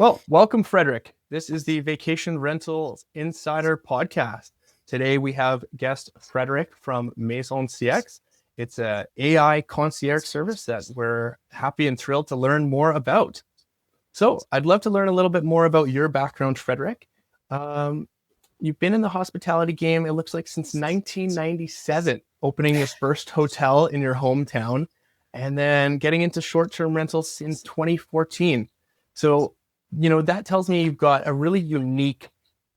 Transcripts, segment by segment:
Well, welcome, Fredrik. This is the Vacation Rentals Insider Podcast. Today we have guest Fredrik from Maison CX. It's an AI concierge service that we're happy and thrilled to learn more about. So I'd love to learn a little bit more about your background, Fredrik. You've been in the hospitality game, it looks like, since 1997, opening your first hotel in your hometown, and then getting into short-term rentals since 2014. So, that tells me you've got a really unique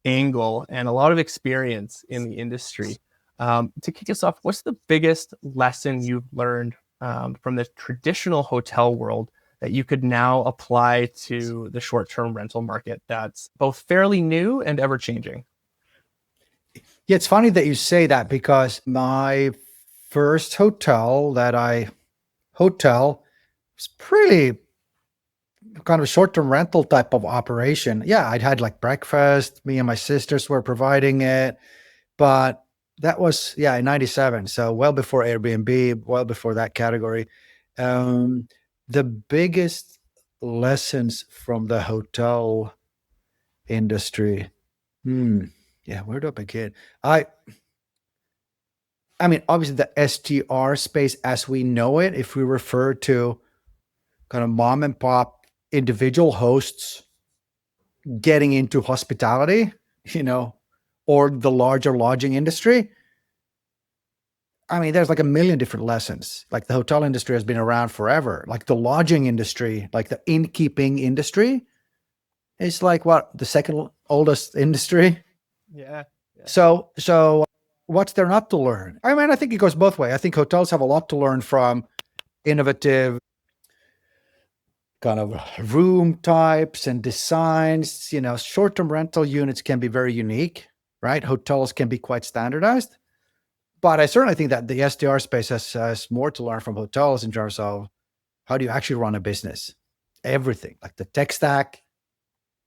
angle and a lot of experience in the industry. To kick us off, what's the biggest lesson you've learned from the traditional hotel world that you could now apply to the short-term rental market that's both fairly new and ever-changing? Yeah, it's funny that you say that because my first hotel was pretty kind of a short-term rental type of operation. Yeah, I'd had like breakfast. Me and my sisters were providing it, but that was, in 97. So well before Airbnb, well before that category. The biggest lessons from the hotel industry. Yeah, where do I begin? I mean, obviously the STR space as we know it, if we refer to kind of mom and pop individual hosts getting into hospitality, or the larger lodging industry. I mean, there's like a million different lessons. Like the hotel industry has been around forever. Like the lodging industry, like the innkeeping industry, it's like the second oldest industry. Yeah. So what's there not to learn? I mean, I think it goes both ways. I think hotels have a lot to learn from innovative kind of room types and designs. Short-term rental units can be very unique, right? Hotels can be quite standardized. But I certainly think that the STR space has more to learn from hotels in terms of how do you actually run a business? Everything, like the tech stack,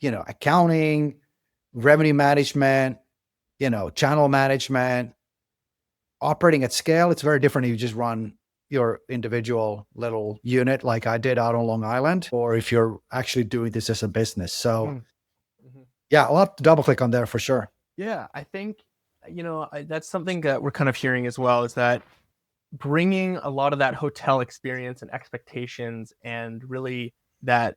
accounting, revenue management, channel management, operating at scale. It's very different if you just run your a little like I did out on Long Island, or if you're actually doing this as a business. So yeah, I'll have to double click on there for sure. Yeah, I think, that's something that we're kind of hearing as well, is that bringing a lot of that hotel experience and expectations and really that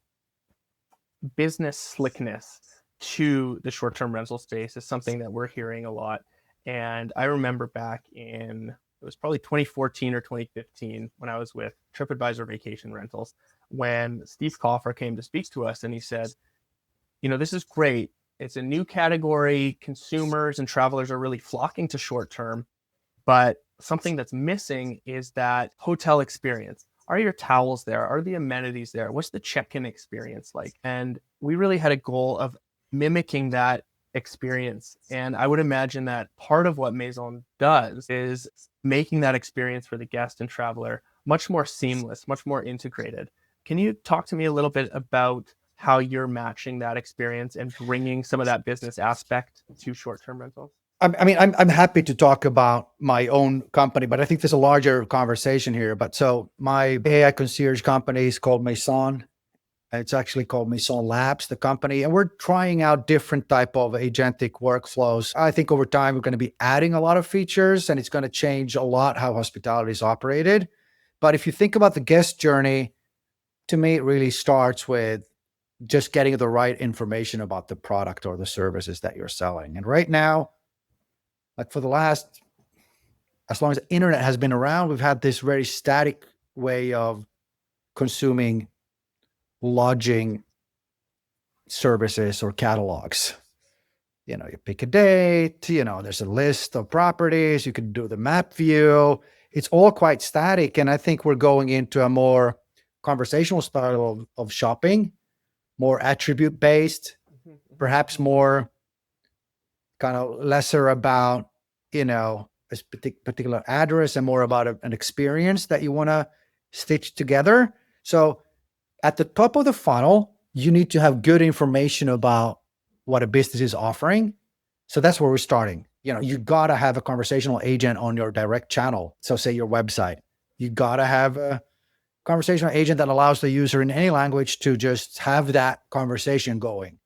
business slickness to the short-term rental space is something that we're hearing a lot. And I remember back in, it was probably 2014 or 2015 when I was with TripAdvisor Vacation Rentals, when Steve Koffer came to speak to us and he said, this is great. It's a new category. Consumers and travelers are really flocking to short-term, but something that's missing is that hotel experience. Are your towels there? Are the amenities there? What's the check-in experience like? And we really had a goal of mimicking that experience. And I would imagine that part of what Maison does is making that experience for the guest and traveler much more seamless, much more integrated. Can you talk to me a little bit about how you're matching that experience and bringing some of that business aspect to short-term rentals? I'm happy to talk about my own company, but I think there's a larger conversation here. But so my AI concierge company is called Maison. It's actually called Maison Labs, the company, and we're trying out different type of agentic workflows. I think over time, we're going to be adding a lot of features, and it's going to change a lot how hospitality is operated. But if you think about the guest journey, to me, it really starts with just getting the right information about the product or the services that you're selling. And right now, like for the last, as long as the internet has been around, we've had this very static way of consuming lodging services or catalogs. You pick a date, there's a list of properties, you can do the map view. It's all quite static. And I think we're going into a more conversational style of shopping, more attribute based, perhaps more kind of lesser about, a particular address and more about an experience that you want to stitch together. So at the top of the funnel, you need to have good information about what a business is offering. So that's where we're starting. You got to have a conversational agent on your direct channel. So say your website, you got to have a conversational agent that allows the user in any language to just have that conversation going.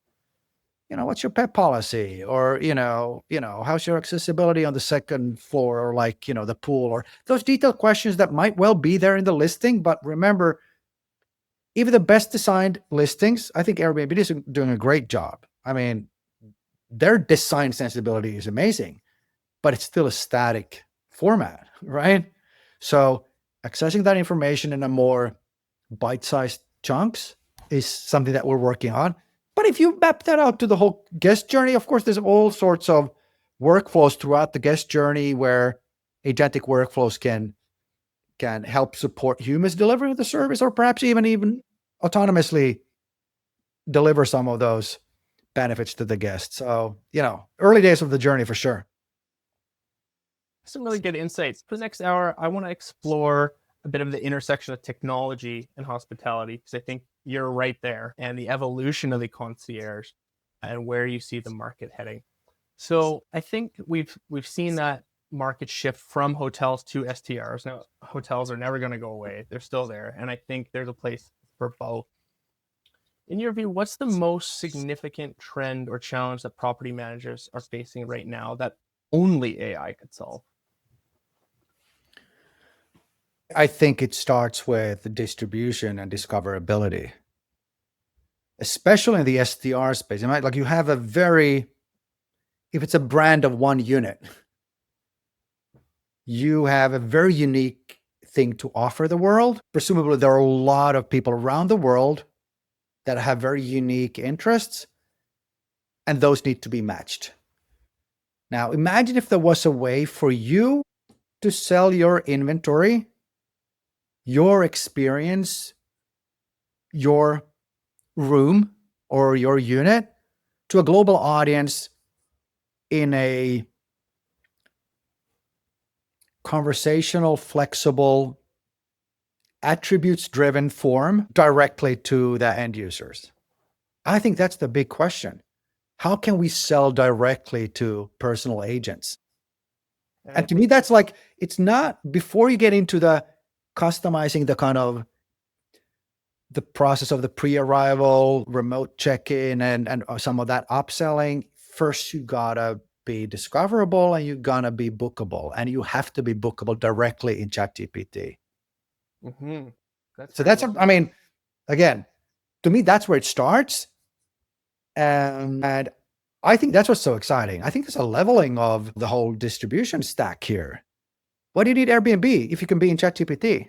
What's your pet policy? Or, how's your accessibility on the second floor, or like, the pool, or those detailed questions that might well be there in the listing. But remember, even the best designed listings, I think Airbnb is doing a great job. I mean, their design sensibility is amazing, but it's still a static format, right? So accessing that information in a more bite-sized chunks is something that we're working on. But if you map that out to the whole guest journey, of course, there's all sorts of workflows throughout the guest journey where agentic workflows can help support humans delivering the service, or perhaps even autonomously deliver some of those benefits to the guests. So, early days of the journey for sure. Some really good insights. For the next hour, I want to explore a bit of the intersection of technology and hospitality, because I think you're right there, and the evolution of the concierge and where you see the market heading. So I think we've seen that market shift from hotels to STRs. Now, hotels are never going to go away. They're still there. And I think there's a place for both. In your view, what's the most significant trend or challenge that property managers are facing right now that only AI could solve? I think it starts with distribution and discoverability, especially in the STR space. Like you have if it's a brand of one unit, you have a very unique thing to offer the world. Presumably, there are a lot of people around the world that have very unique interests, and those need to be matched. Now, imagine if there was a way for you to sell your inventory, your experience, your room or your unit to a global audience in a conversational, flexible, attributes-driven form directly to the end users. I think that's the big question. How can we sell directly to personal agents? And to me, that's like, it's not, before you get into the customizing the kind of the process of the pre-arrival, remote check-in, and some of that upselling, first you gotta be discoverable and you gotta be bookable, and you have to be bookable directly in ChatGPT. Mm-hmm. I mean, again, to me, that's where it starts. And I think that's what's so exciting. I think there's a leveling of the whole distribution stack here. Why do you need Airbnb if you can be in ChatGPT?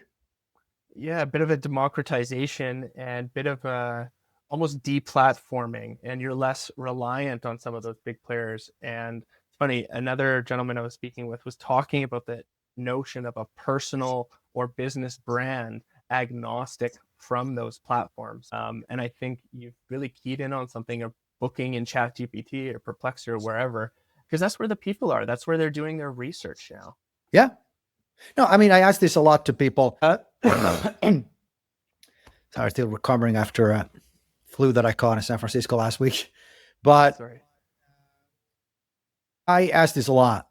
Yeah, a bit of a democratization and bit of a almost deplatforming, and you're less reliant on some of those big players. And it's funny, another gentleman I was speaking with was talking about the notion of a personal or business brand agnostic from those platforms. And I think you've really keyed in on something of booking in ChatGPT or Perplexity or wherever, because that's where the people are. That's where they're doing their research now. Yeah. No, I mean, I ask this a lot to people. Sorry, still recovering after a flu that I caught in San Francisco last week. But Sorry. I ask this a lot.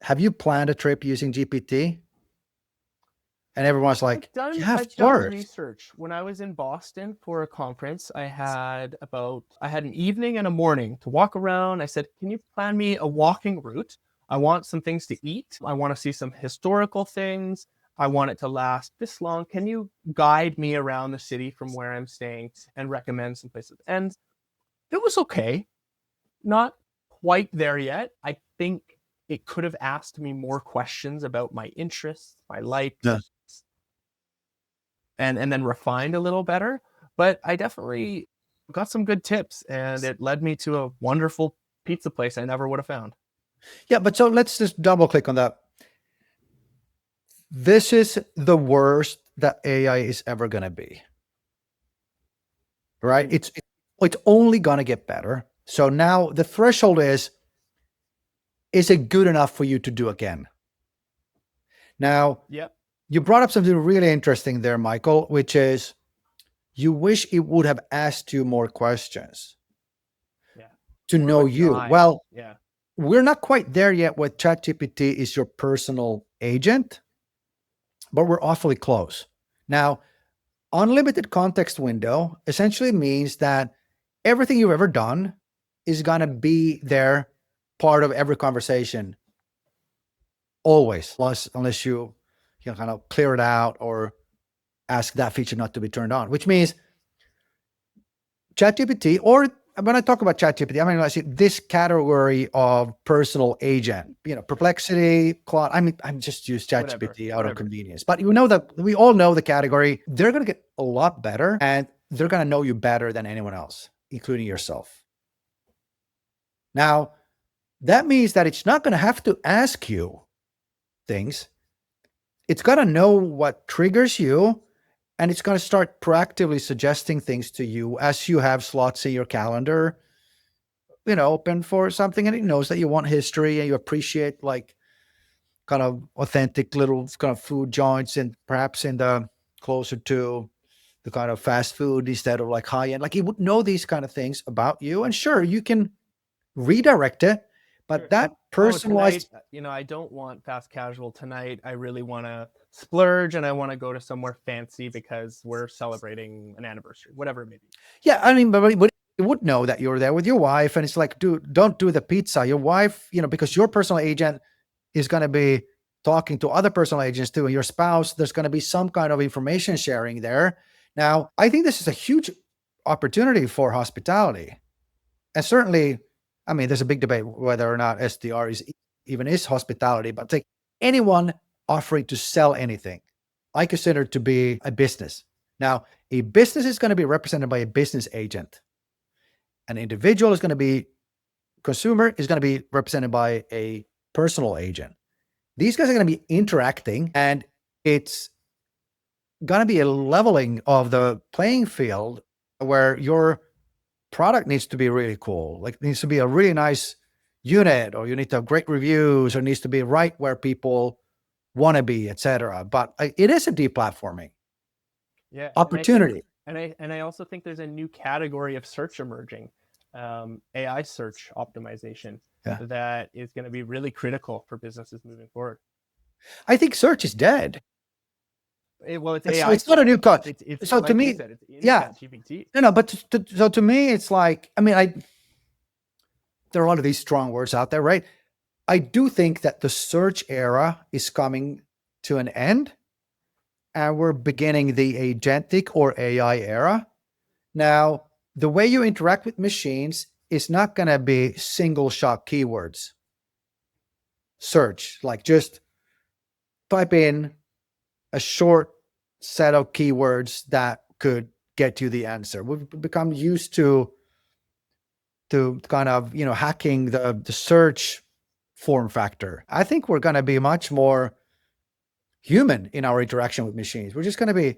Have you planned a trip using GPT? And everyone's like, I've done research. When I was in Boston for a conference, I had an evening and a morning to walk around. I said, can you plan me a walking route? I want some things to eat. I want to see some historical things. I want it to last this long. Can you guide me around the city from where I'm staying and recommend some places? And it was okay. Not quite there yet. I think it could have asked me more questions about my interests, my likes, and then refined a little better. But I definitely got some good tips, and it led me to a wonderful pizza place I never would have found. Yeah, but so let's just double click on that. This is the worst that AI is ever going to be, right? It's only going to get better. So now the threshold is it good enough for you to do again? Now, you brought up something really interesting there, Michael, which is you wish it would have asked you more questions to know you. Well, we're not quite there yet with ChatGPT is your personal agent, but we're awfully close. Now, unlimited context window essentially means that everything you've ever done is going to be there, part of every conversation, always, unless you kind of clear it out or ask that feature not to be turned on, which means ChatGPT, or when I talk about ChatGPT, I mean, I see this category of personal agent, Perplexity, Claude. I mean, I'm just use ChatGPT out of convenience, but we all know the category. They're going to get a lot better, and they're going to know you better than anyone else, including yourself. Now, that means that it's not going to have to ask you things. It's going to know what triggers you, and it's going to start proactively suggesting things to you as you have slots in your calendar, open for something. And it knows that you want history and you appreciate like kind of authentic little kind of food joints, and perhaps in the closer to the kind of fast food instead of like high end. Like it would know these kind of things about you. And sure, you can redirect it, but that personalized, tonight, I don't want fast casual tonight. I really want to splurge and I want to go to somewhere fancy because we're celebrating an anniversary, whatever it may be. Yeah, I mean, but it would know that you're there with your wife, and it's like, dude, don't do the pizza. Your wife, because your personal agent is going to be talking to other personal agents too, and your spouse, there's going to be some kind of information sharing there. Now, I think this is a huge opportunity for hospitality. And certainly, I mean, there's a big debate whether or not SDR is hospitality, but take anyone offering to sell anything, I consider to be a business. Now, a business is going to be represented by a business agent. An individual consumer is going to be represented by a personal agent. These guys are going to be interacting, and it's going to be a leveling of the playing field where your product needs to be really cool. Like, it needs to be a really nice unit, or you need to have great reviews, or it needs to be right where people want to be, etc. But it is a deplatforming opportunity. And I also think there's a new category of search emerging, AI search optimization, that is going to be really critical for businesses moving forward. I think search is dead. It's AI. It's not a new concept. So like to me, said, it's GPT. No, but so to me, it's like, I mean, there are a lot of these strong words out there, right? I do think that the search era is coming to an end, and we're beginning the agentic or AI era. Now, the way you interact with machines is not going to be single shot keywords. Search, like just type in a short set of keywords that could get you the answer. We've become used to kind of, hacking the search form factor. I think we're going to be much more human in our interaction with machines. We're just going to be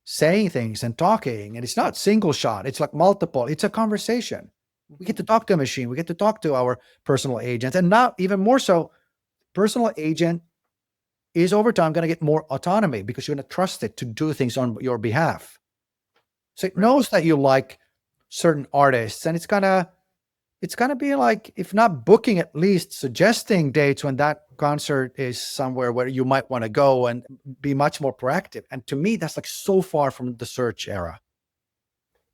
saying things and talking, and it's not single shot. It's like multiple. It's a conversation. We get to talk to a machine. We get to talk to our personal agent, and now even more so, personal agent is over time going to get more autonomy because you're going to trust it to do things on your behalf. So it knows that you like certain artists, and it's gonna be like, if not booking, at least suggesting dates when that concert is somewhere where you might want to go, and be much more proactive. And to me, that's like so far from the search era.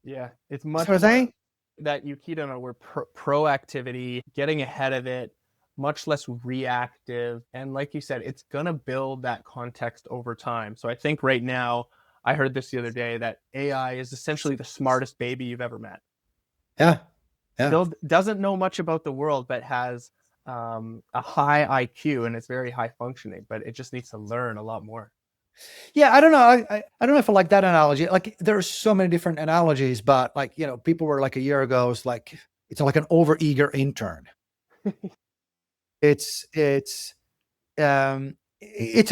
Yeah, it's much more that you keyed on where proactivity, getting ahead of it, much less reactive. And like you said, it's going to build that context over time. So I think right now, I heard this the other day, that AI is essentially the smartest baby you've ever met. Yeah. Still doesn't know much about the world, but has a high IQ, and it's very high functioning, but it just needs to learn a lot more. Yeah, I don't know. I don't know if I like that analogy. Like, there are so many different analogies, but like, people were like a year ago, it's like an overeager intern. It's a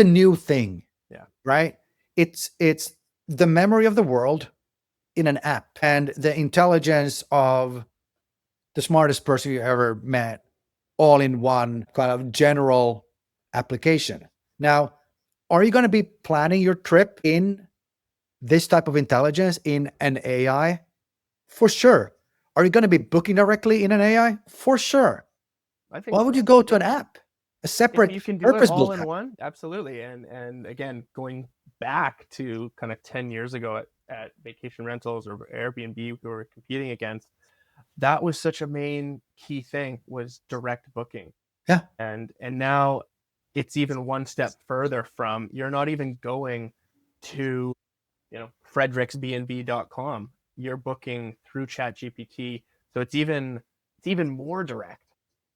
new thing. Yeah. Right. It's the memory of the world in an app, and the intelligence of the smartest person you ever met, all in one kind of general application. Now, are you going to be planning your trip in this type of intelligence in an AI? For sure. Are you going to be booking directly in an AI? For sure. I think Why would you go to an app? A separate, you can do it all in one. Absolutely. And again, going back to kind of 10 years ago at vacation rentals or Airbnb we were competing against, that was such a main key thing, was direct booking. Yeah. And now it's even one step further from, you're not even going to, frederiksbnb.com. You're booking through ChatGPT. So it's even more direct.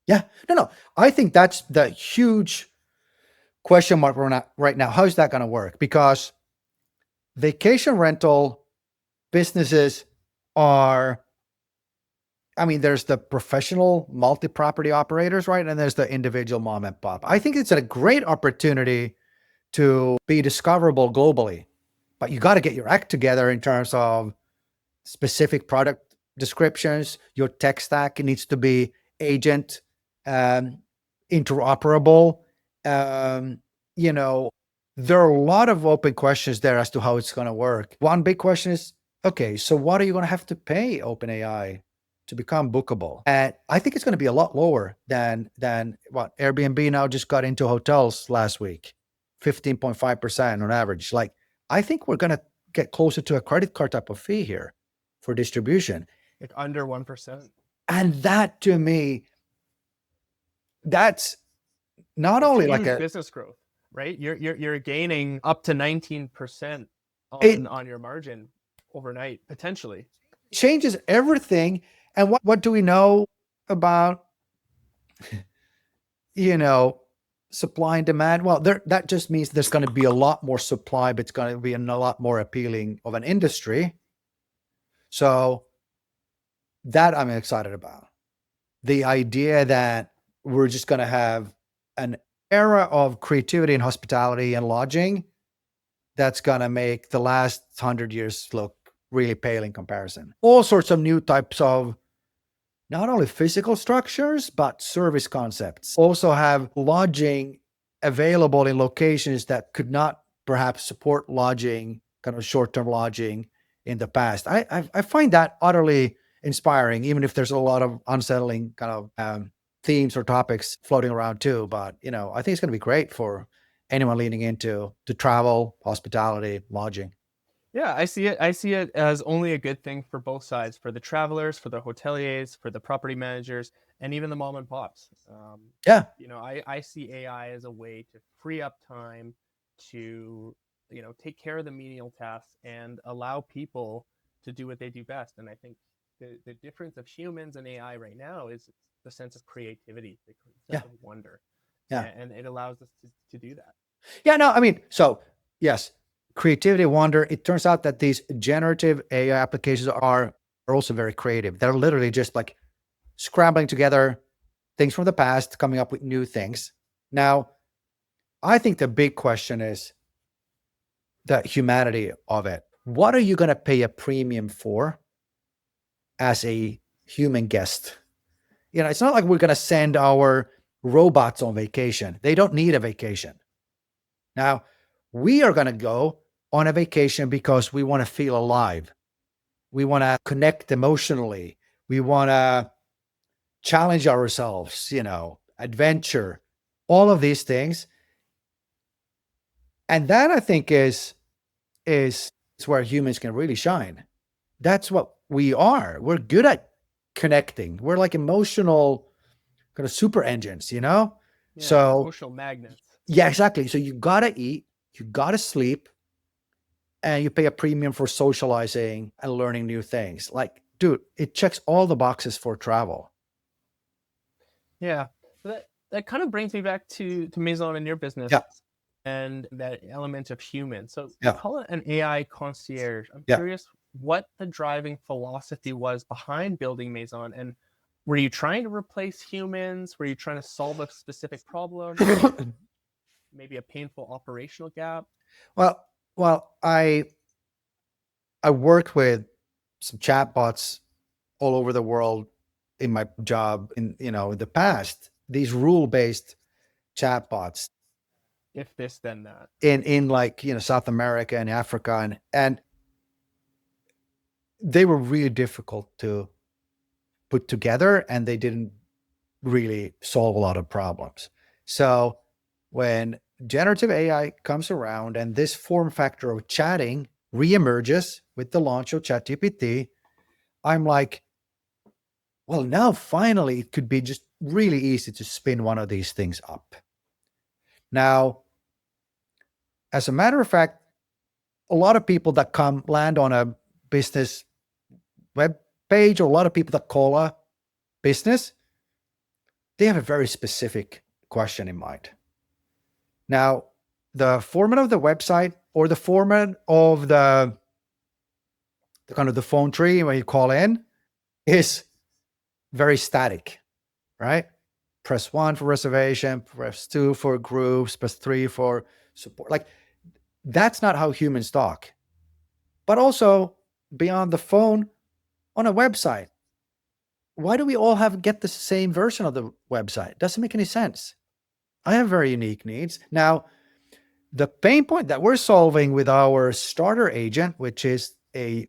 Yeah. No. I think that's the huge question mark right now. How is that going to work? Because vacation rental businesses are, there's the professional multi-property operators, right? And there's the individual mom and pop. I think it's a great opportunity to be discoverable globally, but you got to get your act together in terms of specific product descriptions. Your tech stack needs to be agent interoperable. There are a lot of open questions there as to how it's going to work. One big question is, okay, so what are you going to have to pay OpenAI to become bookable? And I think it's going to be a lot lower than what Airbnb now just got into hotels last week, 15.5% on average. Like, I think we're going to get closer to a credit card type of fee here for distribution. Like under 1%. And that, to me, that's not only like a business growth, right? You're gaining up to 19% on your margin overnight, potentially. Changes everything. And what do we know about, supply and demand? Well, that just means there's going to be a lot more supply, but it's going to be a lot more appealing of an industry. So that I'm excited about. The idea that we're just going to have an era of creativity and hospitality and lodging that's going to make the last 100 years look really pale in comparison. All sorts of new types of not only physical structures, but service concepts. Also have lodging available in locations that could not perhaps support lodging, kind of short-term lodging in the past. I find that utterly inspiring, even if there's a lot of unsettling kind of themes or topics floating around too. But, I think it's going to be great for anyone leaning into travel, hospitality, lodging. Yeah, I see it as only a good thing for both sides, for the travelers, for the hoteliers, for the property managers, and even the mom and pops. I see AI as a way to free up time to, take care of the menial tasks and allow people to do what they do best. And I think the difference of humans and AI right now is the sense of creativity, the sense of wonder. Yeah. And it allows us to do that. Yeah, no, so yes, creativity, wonder. It turns out that these generative AI applications are also very creative. They're literally just like scrambling together things from the past, coming up with new things. Now, I think the big question is the humanity of it. What are you going to pay a premium for as a human guest? It's not like we're going to send our robots on vacation. They don't need a vacation. Now, we are going to go on a vacation because we want to feel alive. We want to connect emotionally. We want to challenge ourselves, adventure, all of these things. And that, I think, is where humans can really shine. That's what we are. We're good at connecting. We're like emotional kind of super engines, Yeah, so emotional magnets. Yeah, exactly. So you got to eat, you got to sleep, and you pay a premium for socializing and learning new things. Like, dude, it checks all the boxes for travel. Yeah. So that kind of brings me back to Maison and your business. Yeah. And that element of human. So Yeah. you call it an AI concierge. I'm curious what the driving philosophy was behind building Maison, and were you trying to replace humans? Were you trying to solve a specific problem? Maybe a painful operational gap? Well, I worked with some chatbots all over the world in my job in the past. These rule-based chatbots. If this, then that. In like, South America and Africa, and they were really difficult to put together, and they didn't really solve a lot of problems. So when generative AI comes around and this form factor of chatting reemerges with the launch of ChatGPT, I'm like, well, now finally it could be just really easy to spin one of these things up. Now, as a matter of fact, a lot of people that land on a business web page, or a lot of people that call a business, they have a very specific question in mind. Now, the format of the website or the format of the kind of the phone tree when you call in is very static, right? Press 1 for reservation, press 2 for groups, press 3 for support. Like, that's not how humans talk. But also beyond the phone, on a website, why do we all get the same version of the website? Doesn't make any sense. I have very unique needs. Now, the pain point that we're solving with our starter agent, which is a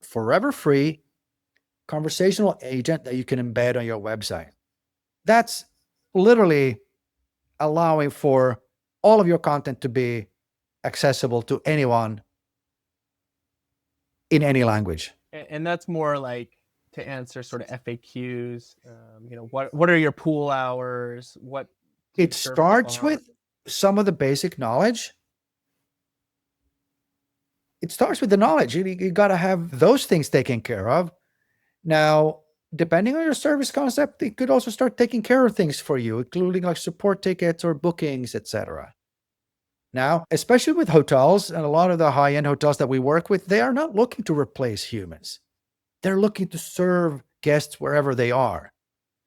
forever free conversational agent that you can embed on your website. That's literally allowing for all of your content to be accessible to anyone in any language. And that's more like to answer sort of FAQs. What are your pool hours? What it starts with some of the basic knowledge. It starts with the knowledge. You got to have those things taken care of. Now, depending on your service concept, it could also start taking care of things for you, including like support tickets or bookings, etc. Now, especially with hotels and a lot of the high-end hotels that we work with, they are not looking to replace humans. They're looking to serve guests wherever they are.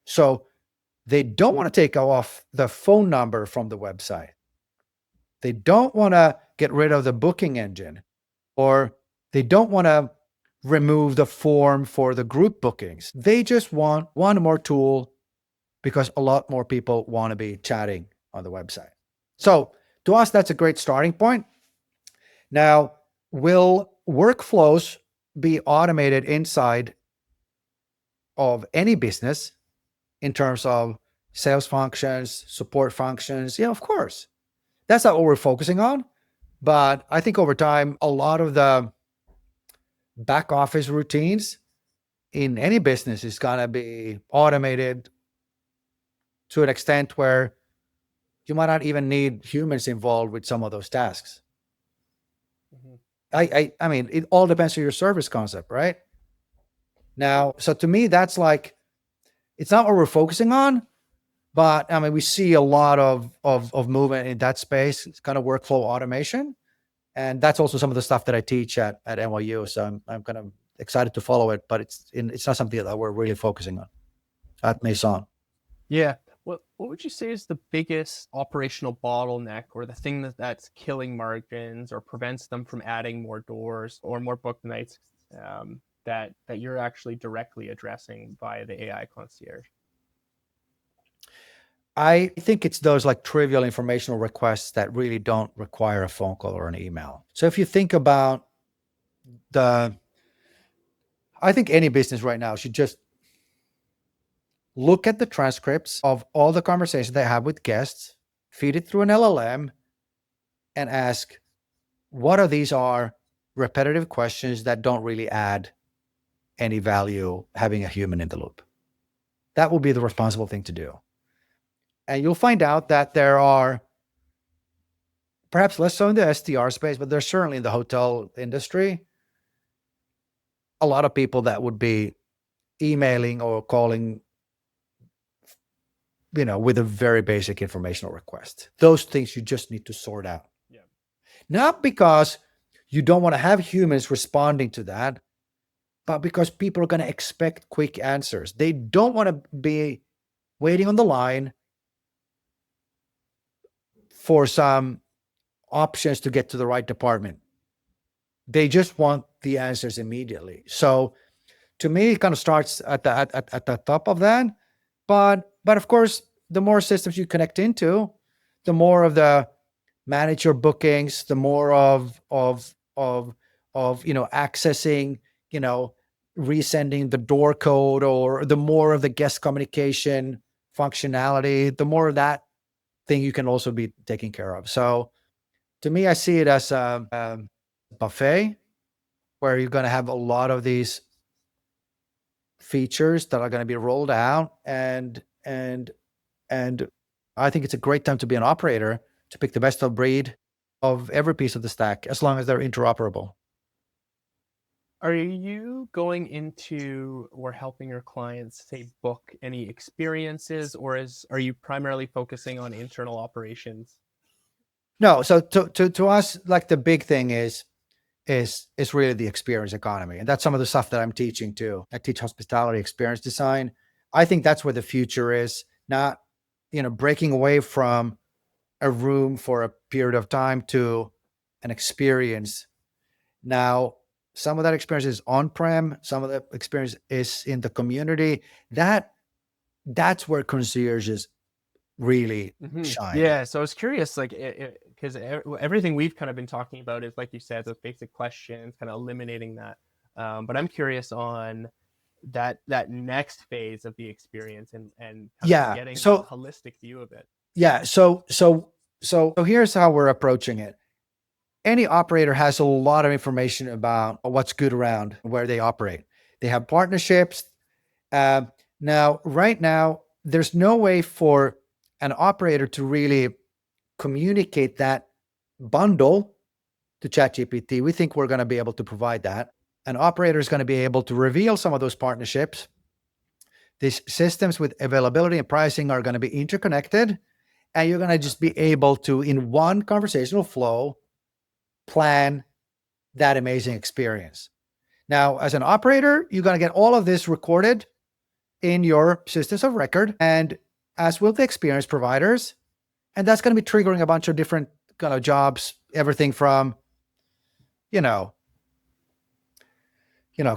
So they don't want to take off the phone number from the website. They don't want to get rid of the booking engine, or they don't want to remove the form for the group bookings. They just want one more tool because a lot more people want to be chatting on the website. So to us, that's a great starting point. Now, will workflows be automated inside of any business in terms of sales functions, support functions? Yeah, of course. That's not what we're focusing on. But I think over time, a lot of the back office routines in any business is going to be automated to an extent where you might not even need humans involved with some of those tasks. Mm-hmm. I mean, it all depends on your service concept, right? Now, so to me, that's like, it's not what we're focusing on, but I mean, we see a lot of movement in that space. It's kind of workflow automation. And that's also some of the stuff that I teach at NYU. So I'm kind of excited to follow it, but it's not something that we're really focusing on at Maison. Yeah. What would you say is the biggest operational bottleneck, or the thing that's killing margins or prevents them from adding more doors or more book nights, that you're actually directly addressing via the AI concierge? I think it's those like trivial informational requests that really don't require a phone call or an email. So if you think about I think any business right now should just look at the transcripts of all the conversations they have with guests, feed it through an LLM, and ask, what of these are repetitive questions that don't really add any value having a human in the loop? That will be the responsible thing to do. And you'll find out that there are, perhaps less so in the SDR space, but there's certainly in the hotel industry, a lot of people that would be emailing or calling, with a very basic informational request. Those things you just need to sort out. Yeah. Not because you don't want to have humans responding to that, but because people are going to expect quick answers. They don't want to be waiting on the line for some options to get to the right department. They just want the answers immediately. So to me, it kind of starts at the top of that. But of course, the more systems you connect into, the more of the manage your bookings, the more of accessing, resending the door code, or the more of the guest communication functionality, the more of that thing you can also be taken care of. So to me, I see it as a buffet where you're going to have a lot of these features that are going to be rolled out, and I think it's a great time to be an operator, to pick the best of breed of every piece of the stack, as long as they're interoperable. Are you going into or helping your clients, say, book any experiences, or are you primarily focusing on internal operations? No, so to us, like the big thing is really the experience economy, and that's some of the stuff that I'm teaching too. I teach hospitality experience design. I think that's where the future is, not breaking away from a room for a period of time to an experience. Now, some of that experience is on-prem, some of the experience is in the community. That's where concierges really shine. Yeah, so I was curious, like, because everything we've kind of been talking about is, like you said, those basic questions, kind of eliminating that. But I'm curious on that next phase of the experience, and kind of getting a holistic view of it. Yeah. So here's how we're approaching it. Any operator has a lot of information about what's good around where they operate. They have partnerships. Right now, there's no way for an operator to really communicate that bundle to ChatGPT. We think we're going to be able to provide that. An operator is going to be able to reveal some of those partnerships. These systems with availability and pricing are going to be interconnected, and you're going to just be able to, in one conversational flow, plan that amazing experience. Now, as an operator, you're going to get all of this recorded in your systems of record, and as will the experience providers. And that's going to be triggering a bunch of different kind of jobs, everything from,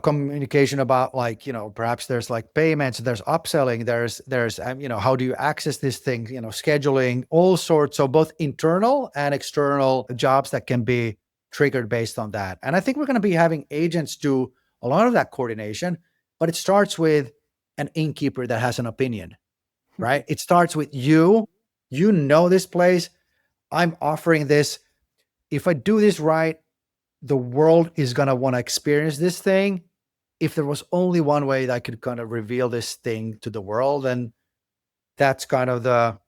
communication about, like, perhaps there's like payments, there's upselling, there's how do you access this thing, scheduling, all sorts of both internal and external jobs that can be triggered based on that. And I think we're going to be having agents do a lot of that coordination, but it starts with an innkeeper that has an opinion, right? It starts with you this place. I'm offering this. If I do this right, the world is going to want to experience this thing. If there was only one way that I could kind of reveal this thing to the world, and that's kind of the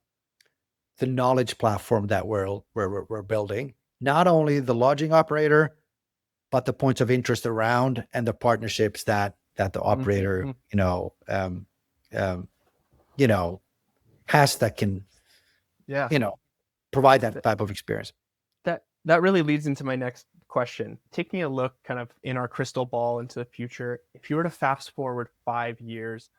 knowledge platform that we're building. Not only the lodging operator, but the points of interest around and the partnerships that the operator, has, that can, provide that type of experience. That really leads into my next question. Taking a look kind of in our crystal ball into the future, if you were to fast forward 5 years,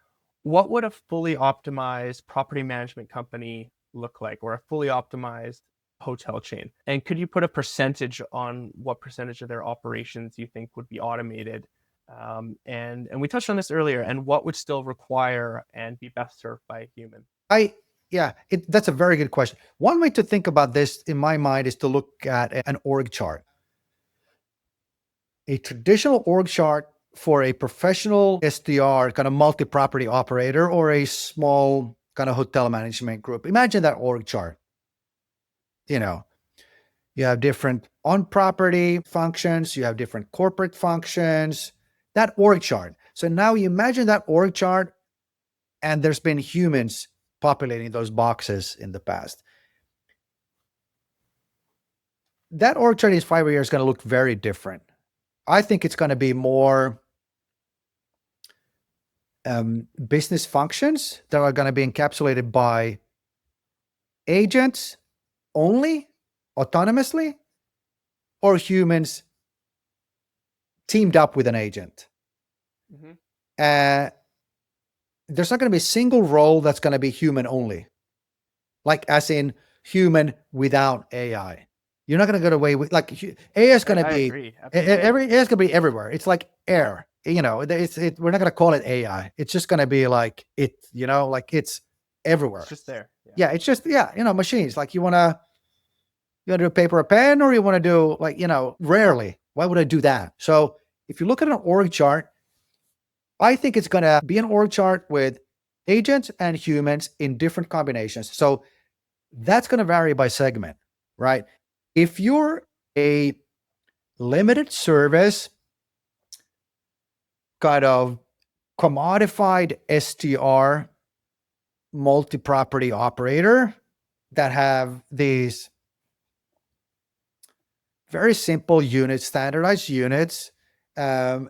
what would a fully optimized property management company look like, or a fully optimized hotel chain? And could you put a percentage on what percentage of their operations you think would be automated? And we touched on this earlier, and what would still require and be best served by a human? That's a very good question. One way to think about this, in my mind, is to look at an org chart. A traditional org chart for a professional SDR, kind of multi-property operator, or a small kind of hotel management group. Imagine that org chart. You have different on-property functions, you have different corporate functions, that org chart. So now you imagine that org chart, and there's been humans populating those boxes in the past. That org chart in 5 years is going to look very different. I think it's going to be more business functions that are going to be encapsulated by agents only, autonomously, or humans teamed up with an agent. There's not going to be a single role that's going to be human only, like as in human without AI. You're not going to get away with, like, AI is going to be AI is going to be everywhere. It's like air. We're not going to call it AI. It's just going to be like like it's everywhere. It's just there. Yeah, it's just machines. Like you want to do paper or pen, or you want to do rarely. Why would I do that? So if you look at an org chart, I think it's going to be an org chart with agents and humans in different combinations. So That's going to vary by segment, right? If you're a limited service kind of commodified STR multi-property operator that have these very simple units, standardized units, and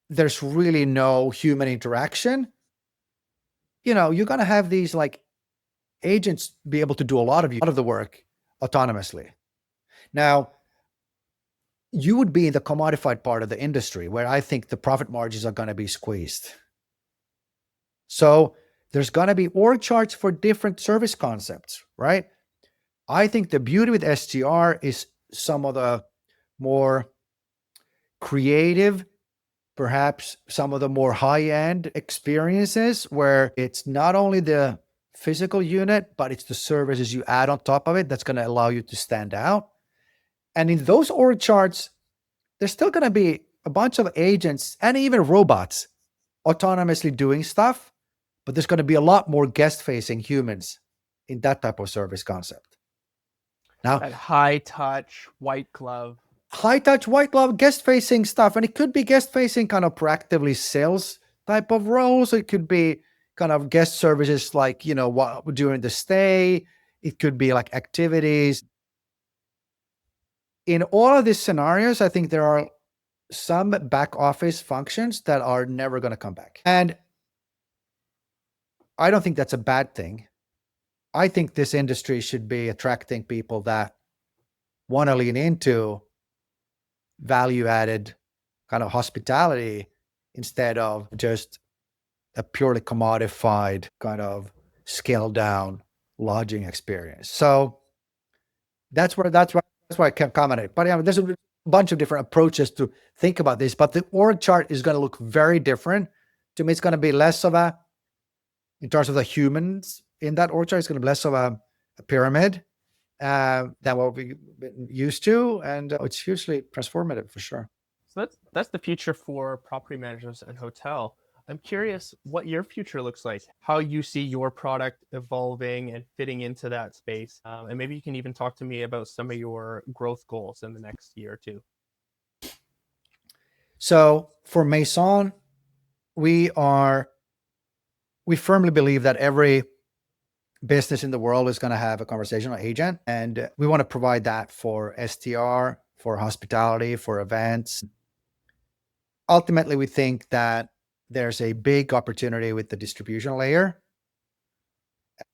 there's really no human interaction. You're going to have these like agents be able to do a lot of the work autonomously. Now, you would be in the commodified part of the industry where I think the profit margins are going to be squeezed. So there's going to be org charts for different service concepts, right? I think the beauty with STR is some of the more creative, perhaps some of the more high-end experiences where it's not only the physical unit, but it's the services you add on top of it that's going to allow you to stand out. And in those org charts, there's still going to be a bunch of agents and even robots autonomously doing stuff, but there's going to be a lot more guest-facing humans in that type of service concept. Now, That high touch, white glove. High touch, white glove, guest-facing stuff, and it could be guest-facing kind of proactively sales type of roles. It could be kind of guest services like, during the stay. It could be like activities. In all of these scenarios, I think there are some back office functions that are never going to come back. And I don't think that's a bad thing. I think this industry should be attracting people that want to lean into value-added kind of hospitality instead of just a purely commodified kind of scaled-down lodging experience. So that's why I kept commenting. But there's a bunch of different approaches to think about this. But the org chart is going to look very different. To me, it's going to be less of in terms of the humans in that org chart, it's going to be less of a pyramid than what we've been used to. And it's hugely transformative for sure. So that's the future for property managers and hotel. I'm curious what your future looks like, how you see your product evolving and fitting into that space. And maybe you can even talk to me about some of your growth goals in the next year or two. So for Maison, we firmly believe that every business in the world is going to have a conversational agent. And we want to provide that for STR, for hospitality, for events. Ultimately, we think that there's a big opportunity with the distribution layer.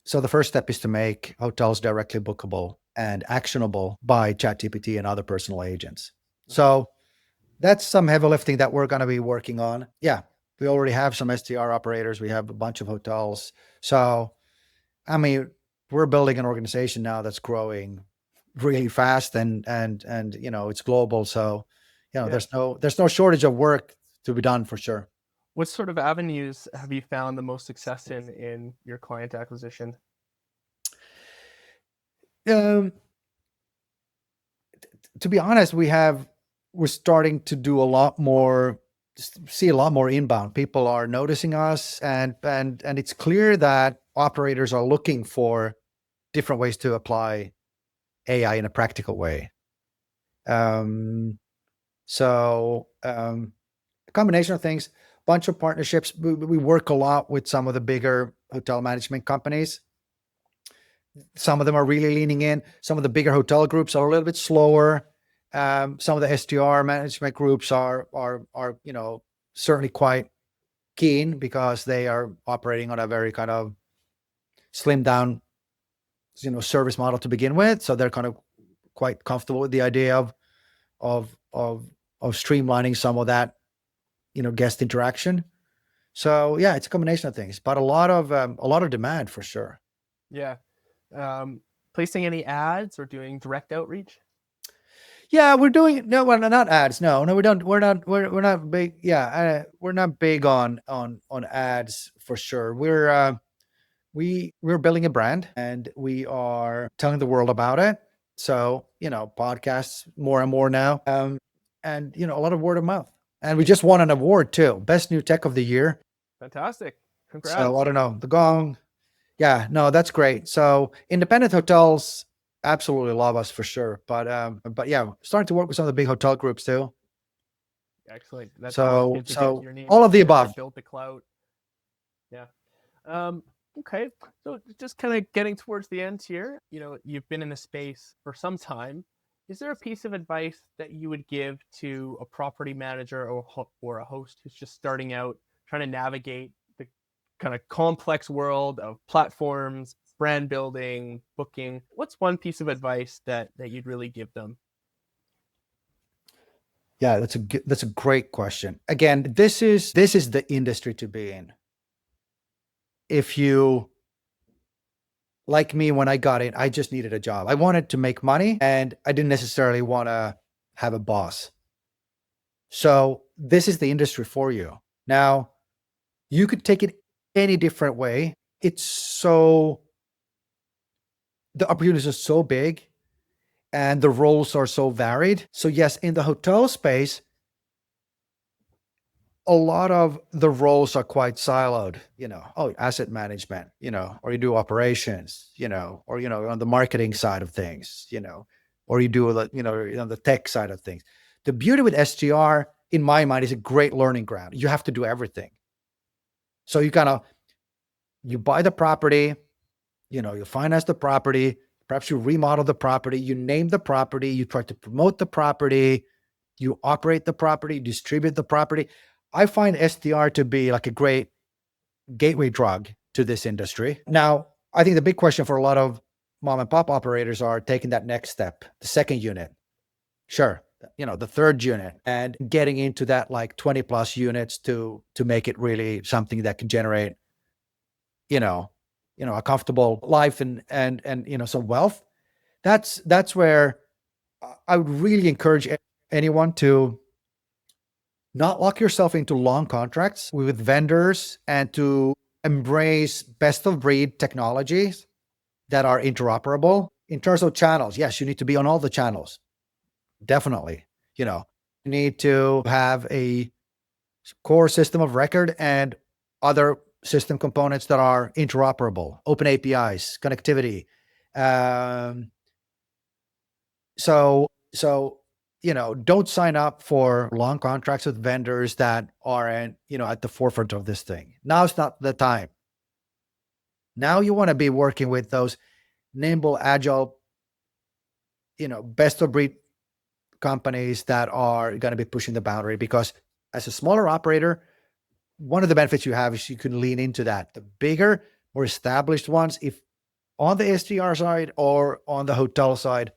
So the first step is to make hotels directly bookable and actionable by ChatGPT and other personal agents. So that's some heavy lifting that we're going to be working on. Yeah, we already have some STR operators. We have a bunch of hotels. So, we're building an organization now that's growing really fast and it's global. So, there's no shortage of work to be done for sure. What sort of avenues have you found the most success in your client acquisition? To be honest, we're starting to do see a lot more inbound. People are noticing us, and it's clear that operators are looking for different ways to apply AI in a practical way. So a combination of things, bunch of partnerships. We work a lot with some of the bigger hotel management companies. Some of them are really leaning in. Some of the bigger hotel groups are a little bit slower. Some of the STR management groups are certainly quite keen because they are operating on a very kind of slimmed down, service model to begin with. So they're kind of quite comfortable with the idea of streamlining some of that, guest interaction. So yeah, it's a combination of things, but a lot of demand for sure. Yeah. Placing any ads or doing direct outreach? Yeah, we're doing not ads. No, we don't. We're not big. Yeah, we're not big on ads for sure. We're building a brand and we are telling the world about it. So podcasts more and more now, and a lot of word of mouth. And we just won an award too, Best New Tech of the Year. Fantastic! Congrats. So I don't know, the Gong. Yeah, no, that's great. So independent hotels absolutely love us for sure. But yeah, starting to work with some of the big hotel groups too. Excellent. That's always So good to get so your name all of out the there, above. build the clout. Yeah. Um, okay. So just kind of getting towards the end here, you've been in the space for some time. Is there a piece of advice that you would give to a property manager or a host who's just starting out, trying to navigate the kind of complex world of platforms, brand building, booking? What's one piece of advice that you'd really give them? Yeah, that's a great question. Again, this is the industry to be in. If you like me when I got in, I just needed a job. I wanted to make money and I didn't necessarily want to have a boss. So this is the industry for you. Now, you could take it any different way. It's so the opportunities are so big and the roles are so varied. So yes, in the hotel space, a lot of the roles are quite siloed, asset management, or you do operations, or, on the marketing side of things, or you do, on the tech side of things. The beauty with STR, in my mind, is a great learning ground. You have to do everything. So you buy the property, you finance the property, perhaps you remodel the property, you name the property, you try to promote the property, you operate the property, distribute the property. I find STR to be like a great gateway drug to this industry. Now, I think the big question for a lot of mom and pop operators are taking that next step, the second unit. Sure, the third unit, and getting into that like 20 plus units to make it really something that can generate, you know, a comfortable life and some wealth. That's where I would really encourage anyone to not lock yourself into long contracts with vendors and to embrace best of breed technologies that are interoperable. In terms of channels, yes, you need to be on all the channels. Definitely. You need to have a core system of record and other system components that are interoperable, open APIs, connectivity. Um, so don't sign up for long contracts with vendors that aren't, at the forefront of this thing. Now's not the time. Now you want to be working with those nimble, agile, best of breed companies that are going to be pushing the boundary, because as a smaller operator, one of the benefits you have is you can lean into that. The bigger, more established ones, if on the SDR side or on the hotel side,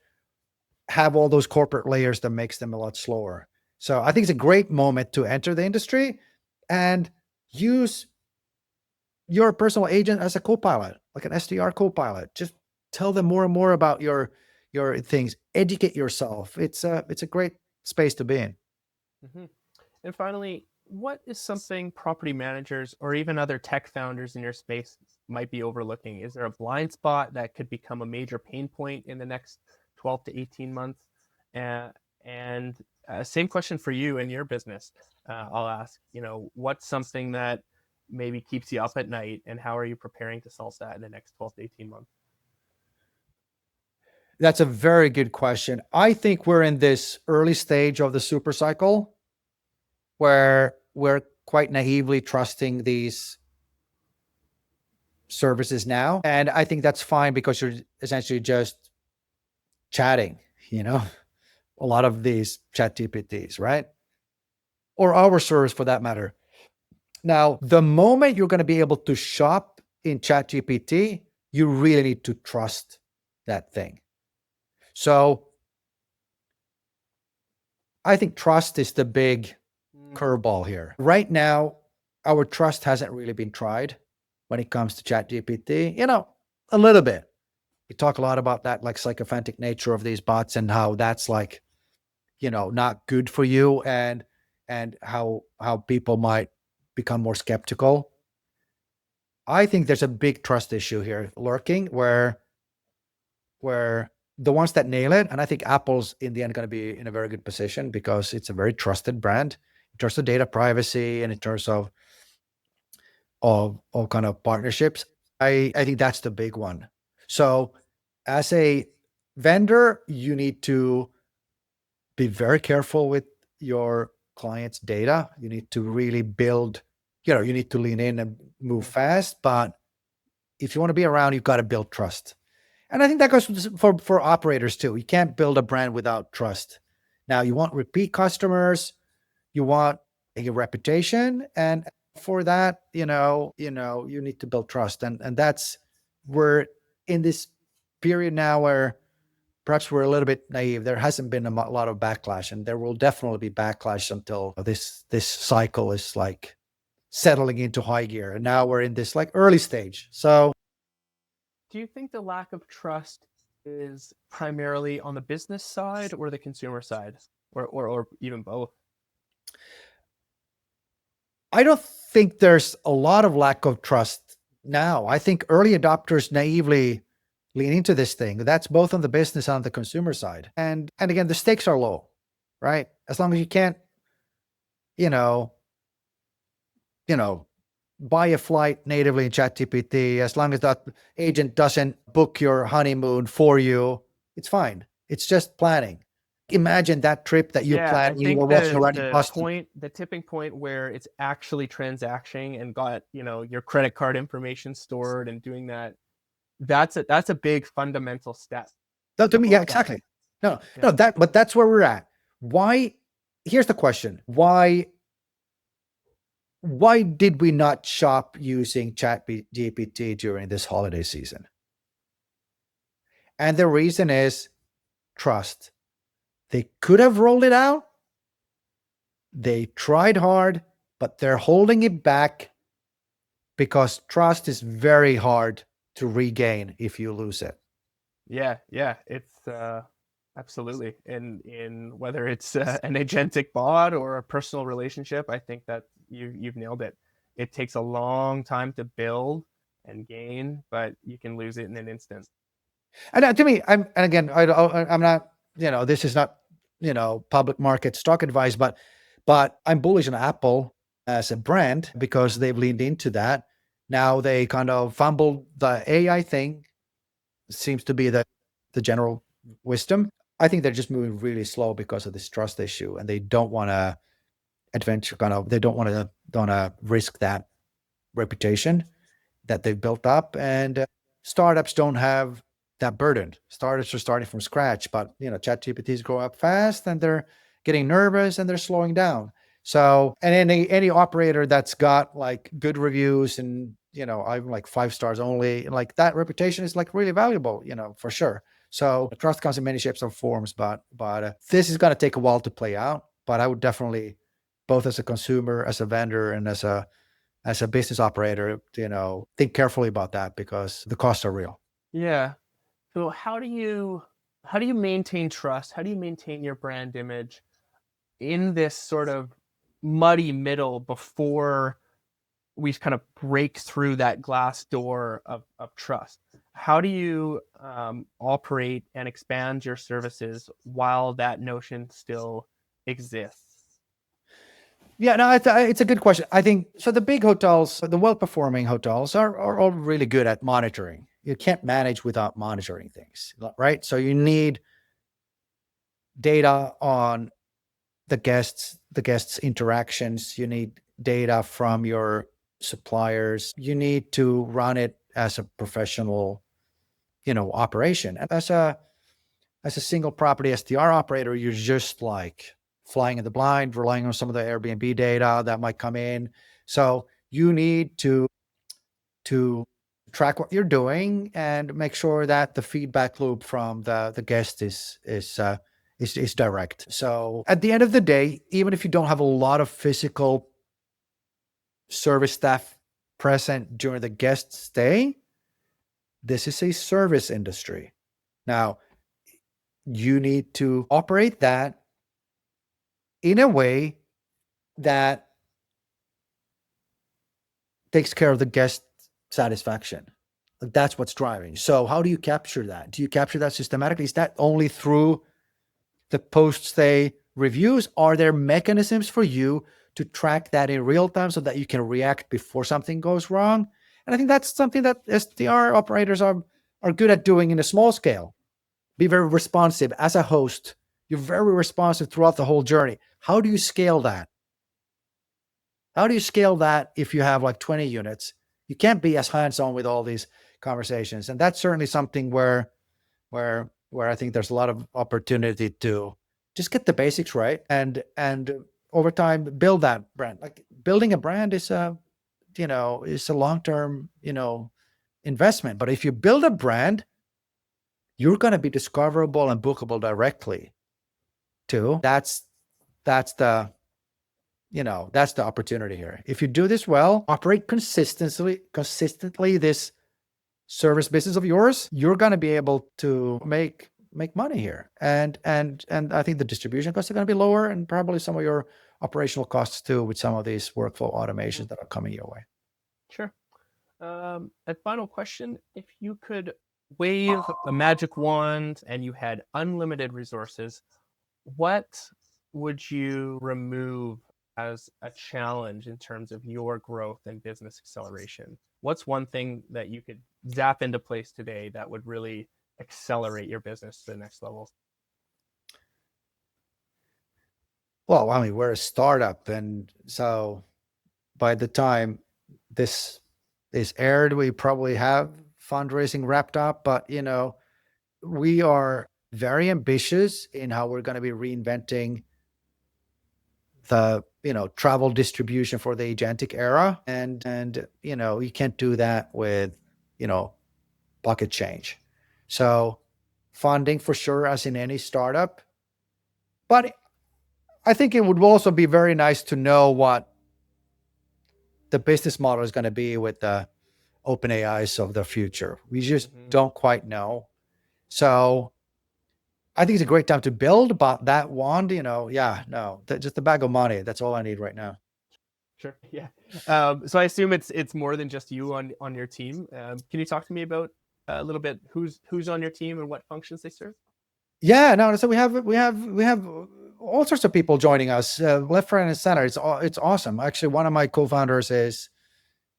have all those corporate layers that makes them a lot slower. So I think it's a great moment to enter the industry and use your personal agent as a co-pilot, like an SDR co-pilot. Just tell them more and more about your things. Educate yourself. It's a great space to be in. Hmm. And finally, what is something property managers or even other tech founders in your space might be overlooking? Is there a blind spot that could become a major pain point in the next 12 to 18 months? Uh, and same question for you and your business. I'll ask, what's something that maybe keeps you up at night, and how are you preparing to solve that in the next 12 to 18 months? That's a very good question. I think we're in this early stage of the super cycle where we're quite naively trusting these services now. And I think that's fine because you're essentially just chatting, you know, a lot of these chat GPTs, right? Or our service for that matter. Now, the moment you're going to be able to shop in chat GPT, you really need to trust that thing. So I think trust is the big curveball here. Right now, our trust hasn't really been tried when it comes to chat GPT, a little bit. We talk a lot about that, like sycophantic nature of these bots and how that's like, not good for you and how people might become more skeptical. I think there's a big trust issue here lurking where the ones that nail it, and I think Apple's in the end going to be in a very good position because it's a very trusted brand in terms of data privacy and in terms of all kind of partnerships. I think that's the big one. So as a vendor, you need to be very careful with your client's data. You need to really build, you need to lean in and move fast. But if you want to be around, you've got to build trust. And I think that goes for operators too. You can't build a brand without trust. Now, you want repeat customers, you want a reputation, and for that, you need to build trust. And that's we're in this period now where perhaps we're a little bit naive. There hasn't been a lot of backlash, and there will definitely be backlash until this cycle is like settling into high gear. And now we're in this like early stage. So Do you think the lack of trust is primarily on the business side or the consumer side, or even both? I don't think there's a lot of lack of trust now. I think early adopters naively lean into this thing. That's both on the business and on the consumer side. And again, the stakes are low, right? As long as you can't, you know, buy a flight natively in ChatGPT, as long as that agent doesn't book your honeymoon for you, it's fine. It's just planning. Imagine that trip that you Yeah, I planned, you think were watching around in Boston. the tipping point where it's actually transacting and got, your credit card information stored and doing that, that's a big fundamental step. No, to me, yeah, exactly. No, but that's where we're at. Why? Here's the question. Why did we not shop using ChatGPT during this holiday season? And the reason is trust. They could have rolled it out. They tried hard, but they're holding it back because trust is very hard to regain if you lose it. Yeah, it's absolutely in whether it's an agentic bot or a personal relationship. I think that you've nailed it. It takes a long time to build and gain, but you can lose it in an instant. And to me, I'm not, this is not, public market stock advice, but I'm bullish on Apple as a brand because they've leaned into that. Now they kind of fumbled the AI thing. Seems to be the general wisdom. I think they're just moving really slow because of this trust issue, and they don't want to they don't want to risk that reputation that they've built up. And startups don't have that burden. Startups are starting from scratch, but ChatGPTs grow up fast and they're getting nervous and they're slowing down. So, and any operator that's got like good reviews and I'm like 5 stars only, like that reputation is like really valuable, for sure. So trust comes in many shapes and forms, but this is going to take a while to play out. But I would definitely, both as a consumer, as a vendor, and as a business operator, think carefully about that because the costs are real. Yeah. So how do you maintain trust? How do you maintain your brand image in this sort of muddy middle before we kind of break through that glass door of trust? How do you operate and expand your services while that notion still exists? Yeah, no, it's a good question. I think so. The big hotels, the well-performing hotels, are all really good at monitoring. You can't manage without monitoring things, right? So you need data on the guests' interactions. You need data from your suppliers. You need to run it as a professional, operation. And as a single property STR operator, you're just like flying in the blind, relying on some of the Airbnb data that might come in. So you need to track what you're doing and make sure that the feedback loop from the guest is direct. So at the end of the day, even if you don't have a lot of physical service staff present during the guest stay, this is a service industry. Now, you need to operate that in a way that takes care of the guest satisfaction. That's what's driving. So how do you capture that? Do you capture that systematically? Is that only through the post-stay reviews? Are there mechanisms for you to track that in real time so that you can react before something goes wrong? And I think that's something that SDR operators are good at doing in a small scale. Be very responsive as a host. You're very responsive throughout the whole journey. How do you scale that? How do you scale that if you have like 20 units? You can't be as hands-on with all these conversations. And that's certainly something where I think there's a lot of opportunity to just get the basics right and over time build that brand. Like building a brand is a long-term, investment. But if you build a brand, you're going to be discoverable and bookable directly too. That's the opportunity here. If you do this well, operate consistently this service business of yours, you're going to be able to make money here. And I think the distribution costs are going to be lower, and probably some of your operational costs too, with some of these workflow automations that are coming your way. Sure. A final question: if you could wave a magic wand and you had unlimited resources, what would you remove as a challenge in terms of your growth and business acceleration? What's one thing that you could zap into place today that would really accelerate your business to the next level? Well, I mean, we're a startup, and so by the time this is aired, we probably have fundraising wrapped up. But we are very ambitious in how we're going to be reinventing the travel distribution for the agentic era, and you can't do that with pocket change. So funding for sure, as in any startup, but I think it would also be very nice to know what the business model is going to be with the open AIs of the future. We just don't quite know. So I think it's a great time to build, but that wand, just a bag of money. That's all I need right now. Sure. Yeah. So I assume it's more than just you on your team. Can you talk to me about a little bit who's on your team and what functions they serve? Yeah, no. So we have all sorts of people joining us, left, right, and center. It's awesome. Actually, one of my co-founders is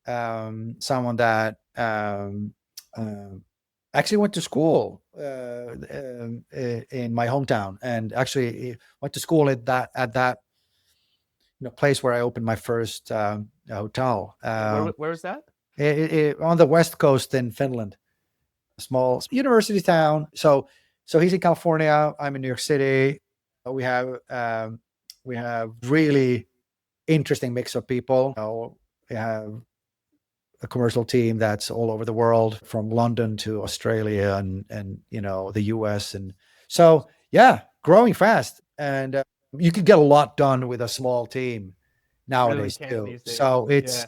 someone that actually went to school in my hometown, and actually went to school at that place where I opened my first hotel. Where was that? On the west coast in Finland, a small university town. So he's in California. I'm in New York City. We have really interesting mix of people. We have a commercial team that's all over the world, from London to Australia and the US. And so, growing fast. And you could get a lot done with a small team nowadays too. So it's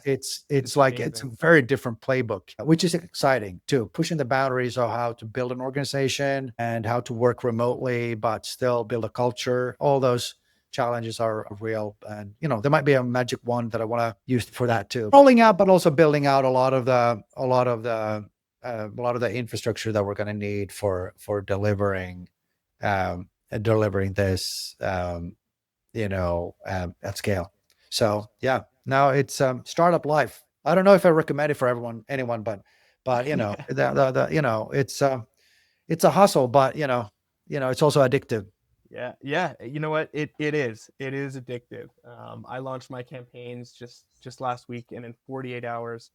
like, it's a very different playbook, which is exciting too, pushing the boundaries of how to build an organization and how to work remotely, but still build a culture. All those challenges are real. And, there might be a magic wand that I want to use for that too. Rolling out, but also building out a lot of the infrastructure that we're going to need for delivering this, at scale. So now it's startup life. I don't know if I recommend it for anyone, but it's a hustle, but it's also addictive. Yeah. You know what? It is addictive. I launched my campaigns just last week, and in 48 hours,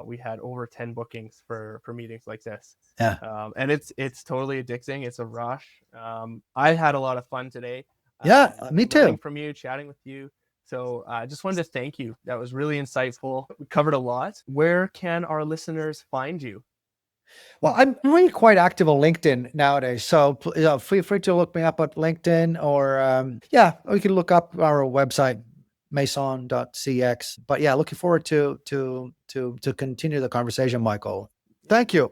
we had over 10 bookings for meetings like this. Yeah. And it's totally addicting. It's a rush. I had a lot of fun today. Me too. Learning from you, chatting with you. So I just wanted to thank you. That was really insightful. We covered a lot. Where can our listeners find you? Well, I'm really quite active on LinkedIn nowadays. So feel free to look me up at LinkedIn, or you can look up our website, maison.cx. But looking forward to continue the conversation, Michael. Thank you.